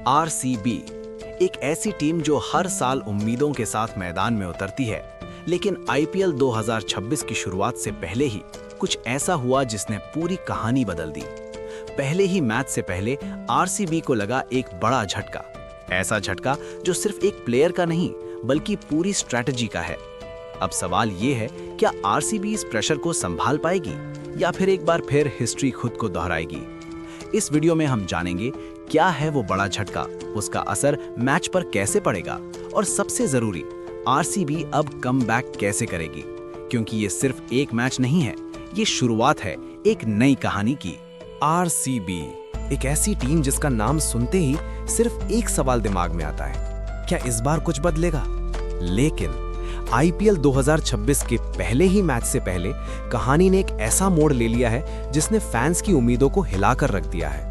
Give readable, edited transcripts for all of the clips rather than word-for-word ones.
RCB एक ऐसी team जो हर साल उम्मीदों के साथ मैदान में उतरती है, लेकिन आईपीएल 2026 की शुरुआत से पहले ही कुछ ऐसा हुआ जिसने पूरी कहानी बदल दी। पहले ही मैच से पहले आरसीबी को लगा एक बड़ा झटका, ऐसा झटका जो सिर्फ एक प्लेयर का नहीं बल्कि पूरी स्ट्रैटेजी का है। अब सवाल ये है, क्या आरसीबी इस प्रेशर को संभाल पाएगी या फिर एक बार फिर हिस्ट्री खुद को दोहराएगी? इस वीडियो में हम जानेंगे क्या है वो बड़ा झटका, उसका असर मैच पर कैसे पड़ेगा और सबसे जरूरी, आरसीबी अब कमबैक कैसे करेगी, क्योंकि ये सिर्फ एक मैच नहीं है, ये शुरुआत है एक नई कहानी की। आरसीबी एक ऐसी टीम जिसका नाम सुनते ही सिर्फ एक सवाल दिमाग में आता है, क्या इस बार कुछ बदलेगा? लेकिन आईपीएल 2026 के पहले ही मैच से पहले कहानी ने एक ऐसा मोड़ ले लिया है जिसने फैंस की उम्मीदों को हिलाकर रख दिया है।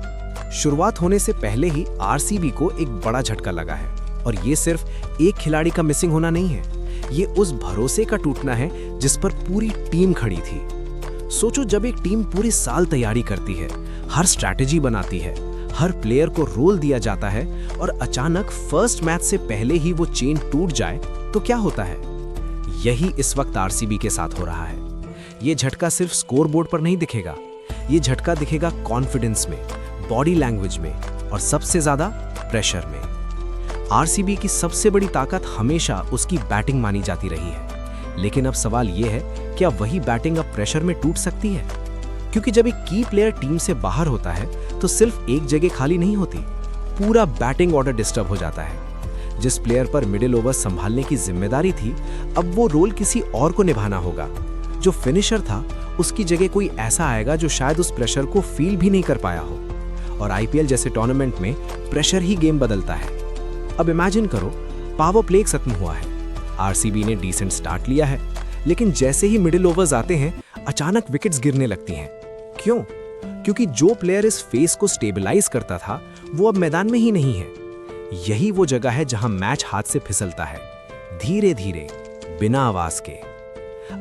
शुरुआत होने से पहले ही आरसीबी को एक बड़ा झटका लगा है, और ये सिर्फ एक खिलाड़ी का मिसिंग होना नहीं है, ये उस भरोसे का टूटना है जिस पर पूरी टीम खड़ी थी। सोचो, जब एक टीम पूरी साल तैयारी करती है, हर स्ट्रैटेजी बनाती है, हर प्लेयर को रोल दिया जाता है और अचानक फर्स्ट मैच से पहले ही वो चेन टूट जाए तो क्या होता है? यही इस वक्त आरसीबी के साथ हो रहा है। ये झटका सिर्फ स्कोरबोर्ड पर नहीं दिखेगा, ये झटका दिखेगा कॉन्फिडेंस में, बॉडी लैंग्वेज में और सबसे ज्यादा प्रेशर में। आरसीबी की सबसे बड़ी ताकत हमेशा उसकी बैटिंग मानी जाती रही है, लेकिन अब सवाल यह है, क्या वही बैटिंग अब प्रेशर में टूट सकती है? क्योंकि जब एक की प्लेयर टीम से बाहर होता है तो सिर्फ एक जगह खाली नहीं होती, पूरा बैटिंग ऑर्डर डिस्टर्ब हो जाता है। जिस प्लेयर पर मिडिल ओवर संभालने की जिम्मेदारी थी, अब वो रोल किसी और को निभाना होगा। जो फिनिशर था, उसकी जगह कोई ऐसा आएगा जो शायद उस प्रेशर को फील भी नहीं कर पाया हो। और आईपीएल जैसे टूर्नामेंट में प्रेशर ही गेम बदलता है। अब इमेजिन करो, पावर प्ले खत्म हुआ है, आरसीबी ने डिसेंट स्टार्ट लिया है, लेकिन जैसे ही मिडिल ओवर्स आते हैं अचानक विकेट्स गिरने लगती हैं। क्यों? क्योंकि जो प्लेयर इस फेस को स्टेबलाइज करता था वो अब मैदान में ही नहीं है। यही वो जगह है जहां मैच हाथ से फिसलता है, धीरे धीरे, बिना आवाज के।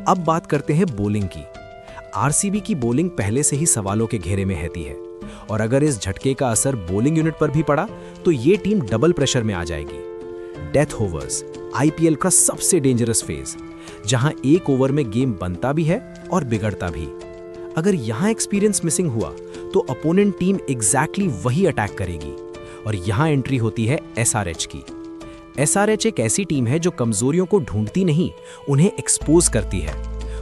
अब बात करते हैं बॉलिंग की। आरसीबी की बॉलिंग पहले से ही सवालों के घेरे में रहती है, और अगर इस झटके का असर बॉलिंग यूनिट पर भी पड़ा तो ये टीम डबल प्रेशर में आ जाएगी। डेथ ओवर्स आईपीएल का सबसे डेंजरस फेज, जहां एक ओवर में गेम बनता भी है और बिगड़ता भी। अगर यहां एक्सपीरियंस मिसिंग हुआ तो अपोनेंट टीम एग्जैक्टली वही अटैक करेगी, और यहां एंट्री होती है एसआरएच की। एसआरएच एक ऐसी टीम है जो कमजोरियों को ढूंढती नहीं, उन्हें एक्सपोज करती है।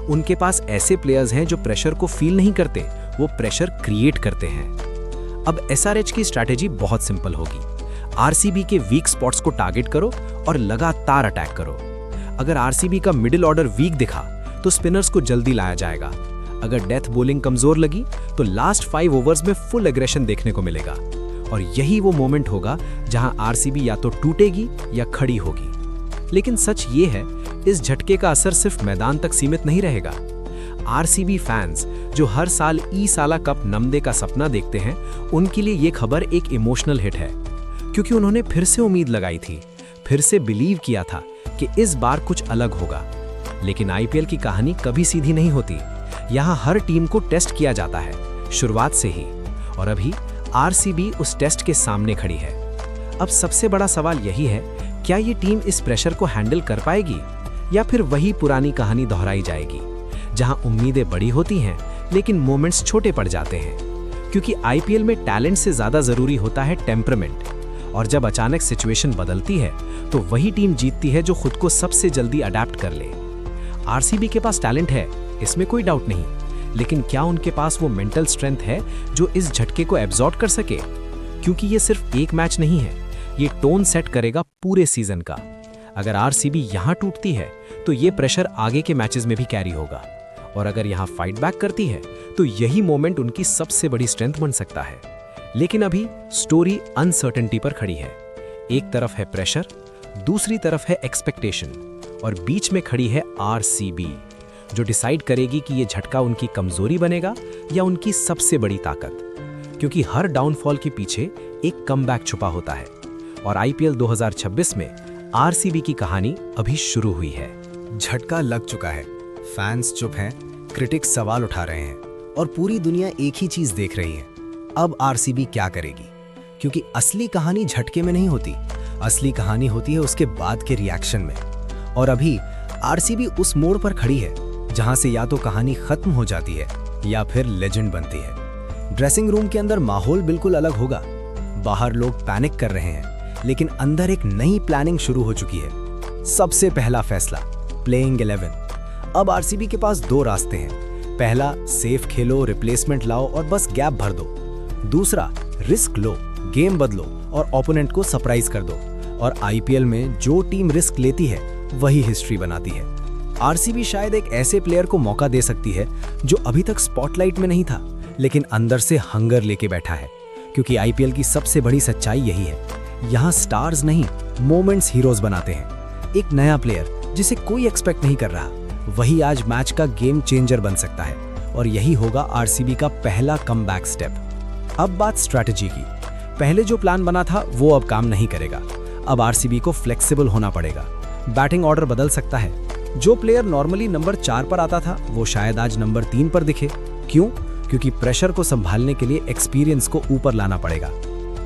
उनके पास ऐसे प्लेयर्स हैं जो प्रेशर को फील नहीं करते, वो प्रेशर क्रिएट करते हैं। अब एसआरएच की स्ट्रैटेजी बहुत सिंपल होगी। आरसीबी के वीक स्पॉट्स को टारगेट करो और लगातार अटैक करो। अगर आरसीबी का मिडिल ऑर्डर वीक दिखा तो स्पिनर्स को जल्दी लाया जाएगा। अगर डेथ बॉलिंग कमजोर लगी तो लास्ट 5 ओवर्स में फुल एग्रेशन देखने को मिलेगा, और यही वो मोमेंट होगा जहां आरसीबी या तो टूटेगी या खड़ी होगी। लेकिन सच ये है, इस झटके का असर सिर्फ मैदान तक सीमित नहीं रहेगा। आरसीबी फैंस जो हर साल ई-साला कप नमदे का सपना देखते हैं, उनके लिए ये खबर एक इमोशनल हिट है, क्योंकि उन्होंने फिर से उम्मीद लगाई थी, फिर से बिलीव किया था कि इस बार कुछ अलग होगा। लेकिन आईपीएल की कहानी कभी सीधी नहीं होती। यहाँ हर टीम को टेस्ट किया जाता है, शुरुआत से ही, और अभी आरसीबी उस टेस्ट के सामने खड़ी है। अब सबसे बड़ा सवाल यही है, क्या ये टीम इस प्रेशर को हैंडल कर पाएगी या फिर वही पुरानी कहानी दोहराई जाएगी, जहां उम्मीदें बड़ी होती हैं लेकिन मोमेंट्स छोटे पड़ जाते हैं। क्योंकि आईपीएल में टैलेंट से ज्यादा जरूरी होता है टेम्परामेंट, और जब अचानक सिचुएशन बदलती है तो वही टीम जीतती है जो खुद को सबसे जल्दी अडेप्ट कर ले। आरसीबी के पास टैलेंट है, इसमें कोई डाउट नहीं, लेकिन क्या उनके पास वो मेंटल स्ट्रेंथ है जो इस झटके को एब्जॉर्ब कर सके? क्योंकि ये सिर्फ एक मैच नहीं है, ये टोन सेट करेगा पूरे सीजन का। अगर आरसीबी यहां टूटती है तो ये प्रेशर आगे के मैचेस में भी कैरी होगा, और अगर यहां फाइट बैक करती है तो यही मोमेंट उनकी सबसे बड़ी स्ट्रेंथ बन सकता है। लेकिन अभी स्टोरी अनसर्टेनिटी पर खड़ी है। एक तरफ है प्रेशर, दूसरी तरफ है एक्सपेक्टेशन, और बीच में खड़ी है आरसीबी, जो डिसाइड करेगी कि ये झटका उनकी कमजोरी बनेगा या उनकी सबसे बड़ी ताकत। क्योंकि हर डाउनफॉल के पीछे एक कमबैक छुपा होता है, और आईपीएल 2026 में आरसीबी की कहानी अभी शुरू हुई है। झटका लग चुका है, फैंस चुप हैं, क्रिटिक्स सवाल उठा रहे हैं, और पूरी दुनिया एक ही चीज देख रही है, अब आरसीबी क्या करेगी? क्योंकि असली कहानी झटके में नहीं होती, असली कहानी होती है उसके बाद के रिएक्शन में। और अभी आरसीबी उस मोड़ पर खड़ी है जहां से या तो कहानी खत्म हो जाती है या फिर लेजेंड बनती है। ड्रेसिंग रूम के अंदर माहौल बिल्कुल अलग होगा। बाहर लोग पैनिक कर रहे हैं, लेकिन अंदर एक नई प्लानिंग शुरू हो चुकी है। सबसे पहला फैसला, प्लेइंग 11। अब आरसीबी के पास दो रास्ते हैं। पहला, सेफ खेलो, रिप्लेसमेंट लाओ और बस गैप भर दो। दूसरा, रिस्क लो, गेम बदलो और ओपोनेंट को सरप्राइज कर दो। और आईपीएल में जो टीम रिस्क लेती है वही हिस्ट्री बनाती है। आरसीबी शायद एक ऐसे प्लेयर को मौका दे सकती है जो अभी तक स्पॉटलाइट में नहीं था, लेकिन अंदर से हंगर लेके बैठा है। क्योंकि आईपीएल की सबसे बड़ी सच्चाई यही है, यहाँ स्टार्स नहीं, मोमेंट्स हीरोज बनाते हैं। एक नया प्लेयर जिसे कोई एक्सपेक्ट नहीं कर रहा, वही आज मैच का गेम चेंजर बन सकता है। और यही होगा आरसीबी का पहला कमबैक स्टेप। अब बात स्ट्रैटेजी की। पहले जो प्लान बना था वो अब काम नहीं करेगा। अब आरसीबी को फ्लेक्सिबल होना पड़ेगा। बैटिंग ऑर्डर बदल सकता है। जो प्लेयर नॉर्मली नंबर 4 पर आता था वो शायद आज नंबर 3 पर दिखे। क्यों? क्योंकि प्रेशर को संभालने के लिए एक्सपीरियंस को ऊपर लाना पड़ेगा।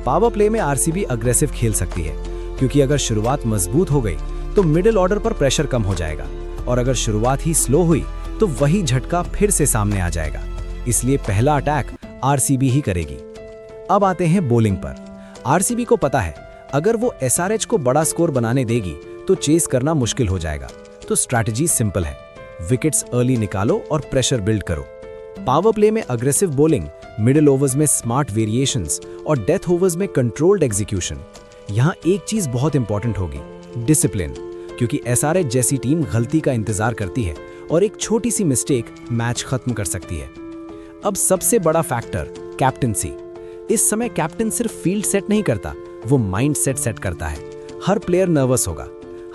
पावर प्ले में आरसीबी अग्रेसिव खेल सकती है, क्योंकि अगर शुरुआत मजबूत हो गई तो मिडिल ऑर्डर पर प्रेशर कम हो जाएगा, और अगर शुरुआत ही स्लो हुई तो वही झटका फिर से सामने आ जाएगा। इसलिए पहला अटैक आरसीबी ही करेगी। अब आते हैं बॉलिंग पर। आरसीबी को पता है अगर वो एसआरएच को बड़ा स्कोर बनाने देगी तो चेस करना मुश्किल हो जाएगा। तो स्ट्रैटेजी सिंपल है, विकेट्स अर्ली निकालो और प्रेशर बिल्ड करो। पावर प्ले में अग्रेसिव बॉलिंग, मिडिल ओवर्स में स्मार्ट वेरिएशंस और डेथ ओवर्स में कंट्रोल्ड एग्जीक्यूशन। यहाँ एक चीज बहुत इंपॉर्टेंट होगी, डिसिप्लिन, क्योंकि एसआरएच जैसी टीम गलती का इंतजार करती है और एक छोटी सी मिस्टेक मैच खत्म कर सकती है। अब सबसे बड़ा फैक्टर, कैप्टनसी। इस समय कैप्टन सिर्फ फील्ड सेट नहीं करता, वो माइंड सेट करता है। हर प्लेयर नर्वस होगा,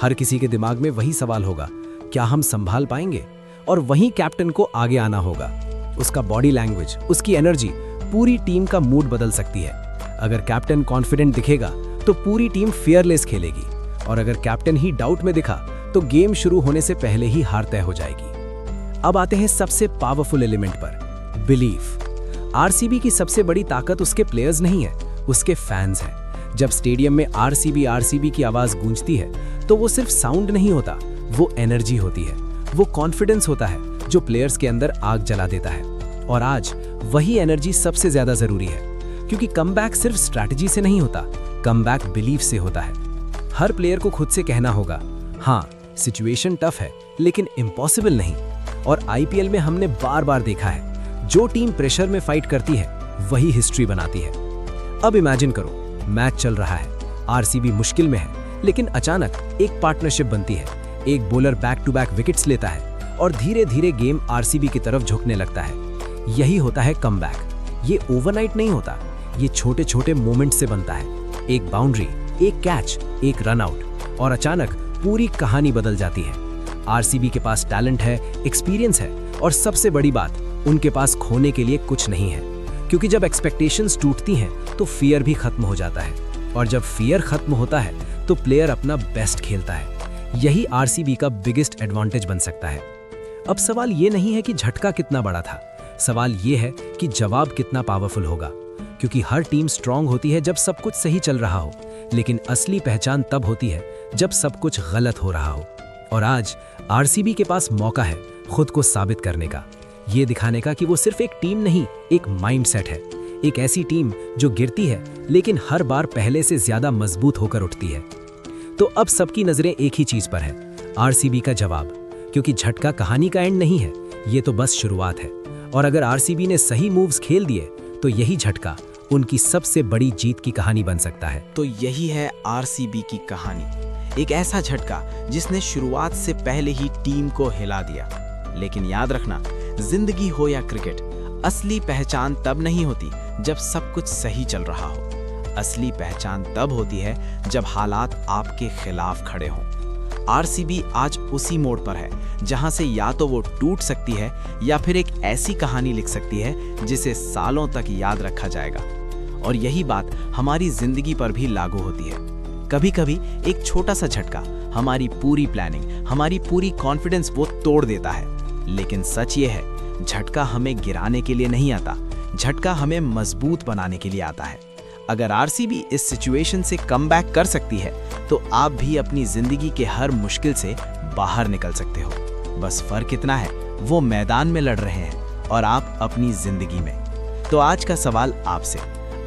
हर किसी के दिमाग में वही सवाल होगा, क्या हम संभाल पाएंगे? और वहीं कैप्टन को आगे आना होगा। उसका बॉडी लैंग्वेज, उसकी एनर्जी पूरी टीम का मूड बदल सकती है। अगर कैप्टन कॉन्फिडेंट दिखेगा तो पूरी टीम फियरलेस खेलेगी, और अगर कैप्टन ही डाउट में दिखा तो गेम शुरू होने से पहले ही हार तय हो जाएगी। अब आते हैं सबसे पावरफुल एलिमेंट पर, बिलीफ। आरसीबी की सबसे बड़ी ताकत उसके प्लेयर्स नहीं है, उसके फैंस हैं। जब स्टेडियम में आरसीबी की आवाज गूंजती है तो वो सिर्फ साउंड नहीं होता, वो एनर्जी होती है, वो कॉन्फिडेंस होता है जो प्लेयर्स के अंदर आग जला देता है। और आज वही एनर्जी सबसे ज्यादा जरूरी है, क्योंकि कमबैक सिर्फ स्ट्रैटेजी से नहीं होता, कमबैक बिलीफ से होता है। हर प्लेयर को खुद से कहना होगा, हाँ सिचुएशन टफ है लेकिन इम्पॉसिबल नहीं। और आईपीएल में हमने बार बार देखा है, जो टीम प्रेशर में फाइट करती है वही हिस्ट्री बनाती है। अब इमेजिन करो, मैच चल रहा है, आरसीबी मुश्किल में है, लेकिन अचानक एक पार्टनरशिप बनती है। एक bowler back to back wickets लेता है और धीरे धीरे गेम आरसीबी की तरफ झुकने लगता है। यही होता है कमबैक। ये ओवरनाइट नहीं होता, ये छोटे छोटे मोमेंट से बनता है। एक बाउंड्री, एक कैच, एक रन आउट, और अचानक पूरी कहानी बदल जाती है। आरसीबी के पास टैलेंट है, एक्सपीरियंस है, और सबसे बड़ी बात, उनके पास खोने के लिए कुछ नहीं है। क्योंकि जब एक्सपेक्टेशंस टूटती हैं तो फियर भी खत्म हो जाता है, और जब फियर खत्म होता है तो प्लेयर अपना बेस्ट खेलता है। यही आरसीबी का बिगेस्ट एडवांटेज बन सकता है। अब सवाल ये नहीं है कि झटका कितना बड़ा था, सवाल ये है कि जवाब कितना पावरफुल होगा। क्योंकि हर टीम स्ट्रांग होती है जब सब कुछ सही चल रहा हो, लेकिन असली पहचान तब होती है जब सब कुछ गलत हो रहा हो। और आज आरसीबी के पास मौका है खुद को साबित करने का, ये दिखाने का कि वो सिर्फ एक टीम नहीं, एक माइंडसेट है। एक ऐसी टीम जो गिरती है लेकिन हर बार पहले से ज्यादा मजबूत होकर उठती है। तो अब सबकी नजरें एक ही चीज पर है, आरसीबी का जवाब। क्योंकि झटका कहानी का एंड नहीं है, ये तो बस शुरुआत है। और अगर आरसीबी ने सही मूव्स खेल दिए तो यही झटका उनकी सबसे बड़ी जीत की कहानी बन सकता है। तो यही है आरसीबी की कहानी, एक ऐसा झटका जिसने शुरुआत से पहले ही टीम को हिला दिया। लेकिन याद रखना, जिंदगी हो या क्रिकेट, असली पहचान तब नहीं होती जब सब कुछ सही चल रहा हो। असली पहचान तब होती है जब हालात आपके खिलाफ खड़े हों। आरसीबी आज उसी मोड़ पर है जहां से या तो वो टूट सकती है या फिर एक ऐसी कहानी लिख सकती है जिसे सालों तक याद रखा जाएगा। और यही बात हमारी जिंदगी पर भी लागू होती है। कभी कभी एक छोटा सा झटका हमारी पूरी प्लानिंग, हमारी पूरी कॉन्फिडेंस वो तोड़ देता है। लेकिन सच ये है, झटका हमें गिराने के लिए नहीं आता, झटका हमें मजबूत बनाने के लिए आता है। अगर आरसीबी इस सिचुएशन से कमबैक कर सकती है तो आप भी अपनी जिंदगी के हर मुश्किल से बाहर निकल सकते हो। बस फर्क इतना है, वो मैदान में लड़ रहे हैं और आप अपनी जिंदगी में। तो आज का सवाल आपसे,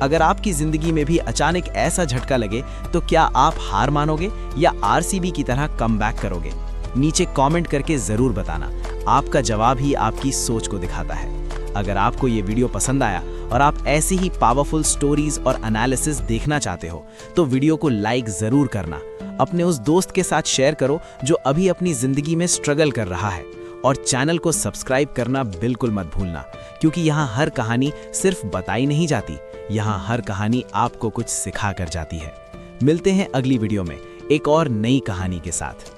अगर आपकी जिंदगी में भी अचानक ऐसा झटका लगे तो क्या आप हार मानोगे या आरसीबी की तरह कमबैक करोगे? नीचे कमेंट करके जरूर बताना। आपका जवाब ही आपकी सोच को दिखाता है। अगर आपको ये वीडियो पसंद आया और आप ऐसी ही पावरफुल स्टोरीज और एनालिसिस देखना चाहते हो तो वीडियो को लाइक जरूर करना। अपने उस दोस्त के साथ शेयर करो जो अभी अपनी जिंदगी में स्ट्रगल कर रहा है, और चैनल को सब्सक्राइब करना बिल्कुल मत भूलना, क्योंकि यहाँ हर कहानी सिर्फ बताई नहीं जाती, यहाँ हर कहानी आपको कुछ सिखा कर जाती है। मिलते हैं अगली वीडियो में एक और नई कहानी के साथ।